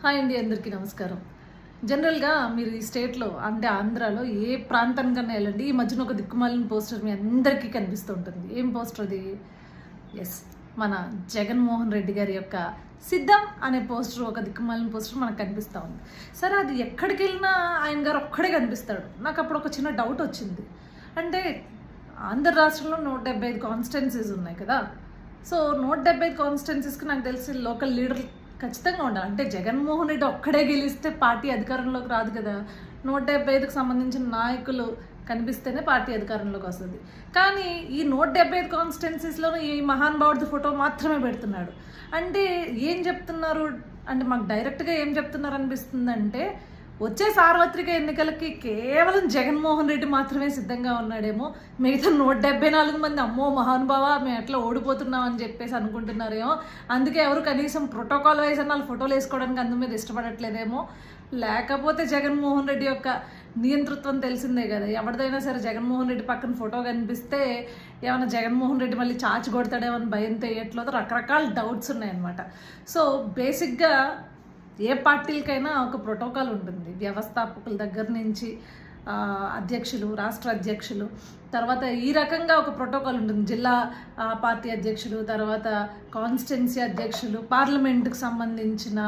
Hi అండి, అందరికీ నమస్కారం. జనరల్గా మీరు ఈ స్టేట్లో అంటే ఆంధ్రాలో ఏ ప్రాంతానికన్నా వెళ్ళండి, ఈ మధ్యన ఒక దిక్కుమాలిన పోస్టర్ మీ అందరికీ కనిపిస్తూ ఉంటుంది. ఏం పోస్టర్ అది? ఎస్, మన జగన్మోహన్ రెడ్డి గారి యొక్క సిద్ధం అనే పోస్టర్, ఒక దిక్కుమాలిన పోస్టర్ మనకు కనిపిస్తూ ఉంది. సరే, అది ఎక్కడికి వెళ్ళినా ఆయన గారు ఒక్కడే కనిపిస్తాడు. నాకు అప్పుడు ఒక చిన్న డౌట్ వచ్చింది. అంటే ఆంధ్ర రాష్ట్రంలో 175 కాన్స్టిట్యున్సీస్ ఉన్నాయి కదా. సో 175 కాన్స్టిట్యున్సీస్కి నాకు తెలిసి లోకల్ లీడర్ ఖచ్చితంగా ఉండాలి. అంటే జగన్మోహన్ రెడ్డి ఒక్కడే గెలిస్తే పార్టీ అధికారంలోకి రాదు కదా. 175కి సంబంధించిన నాయకులు కనిపిస్తేనే పార్టీ అధికారంలోకి వస్తుంది. కానీ ఈ 175 కాన్స్టిట్యున్సీస్లోనూ ఈ మహానుభావుడి ఫోటో మాత్రమే పెడుతున్నాడు. అంటే ఏం చెప్తున్నారు అంటే, మాకు డైరెక్ట్గా ఏం చెప్తున్నారు అనిపిస్తుందంటే, వచ్చే సార్వత్రిక ఎన్నికలకి కేవలం జగన్మోహన్ రెడ్డి మాత్రమే సిద్ధంగా ఉన్నాడేమో, మిగతా 174 మంది అమ్మో మహానుభావ మేము ఎట్లా ఓడిపోతున్నాం అని చెప్పేసి అనుకుంటున్నారేమో. అందుకే ఎవరు కనీసం ప్రోటోకాల్ వైజ్ అన్న వాళ్ళు ఫోటోలు వేసుకోవడానికి అందు మీద ఇష్టపడట్లేదేమో. లేకపోతే జగన్మోహన్ రెడ్డి యొక్క నియంతృత్వం తెలిసిందే కదా. ఎవరిదైనా సరే జగన్మోహన్ రెడ్డి పక్కన ఫోటో కనిపిస్తే ఏమైనా జగన్మోహన్ రెడ్డి మళ్ళీ చాచి కొడతాడేమో అని భయంతో వేయట్లేదు. రకరకాల డౌట్స్ ఉన్నాయన్నమాట. సో బేసిక్గా ఏ పార్టీలకైనా ఒక ప్రోటోకాల్ ఉంటుంది. వ్యవస్థాపకుల దగ్గర నుంచి అధ్యక్షులు, రాష్ట్ర అధ్యక్షులు, తర్వాత ఈ రకంగా ఒక ప్రోటోకాల్ ఉంటుంది. జిల్లా పార్టీ అధ్యక్షులు, తర్వాత కాన్స్టిట్యున్సీ అధ్యక్షులు, పార్లమెంటుకు సంబంధించిన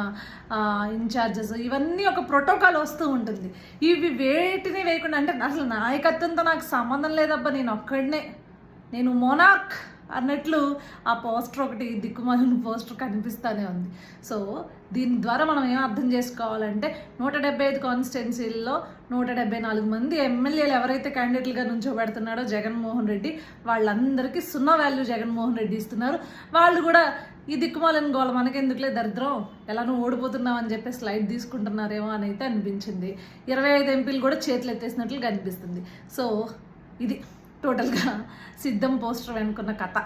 ఇన్ఛార్జెస్, ఇవన్నీ ఒక ప్రోటోకాల్ వస్తూ ఉంటుంది. ఇవి వేటిని వేయకుండా, అంటే అసలు నాయకత్వంతో నాకు సంబంధం లేదబ్బా, నేను మోనార్క్ అన్నట్లు ఆ పోస్టర్, ఒకటి దిక్కుమాలిన పోస్టర్ కనిపిస్తూనే ఉంది. సో దీని ద్వారా మనం ఏం అర్థం చేసుకోవాలంటే, 175 కాన్స్టిట్యున్సీల్లో 174 మంది ఎమ్మెల్యేలు ఎవరైతే క్యాండిడేట్లుగా నుంచోబెడుతున్నాడో జగన్మోహన్ రెడ్డి, వాళ్ళందరికీ 0 వాల్యూ జగన్మోహన్ రెడ్డి ఇస్తున్నారు. వాళ్ళు కూడా ఈ దిక్కుమాలిన గోళ మనకెందుకులే దరిద్రం, ఎలానో ఓడిపోతున్నాం అని చెప్పి స్లైడ్ తీసుకుంటున్నారేమో అని అయితే అనిపించింది. 25 ఎంపీలు కూడా చేతులు ఎత్తేసినట్లు కనిపిస్తుంది. సో ఇది టోటల్గా సిద్ధం పోస్టర్ వెనుకున్న కథ.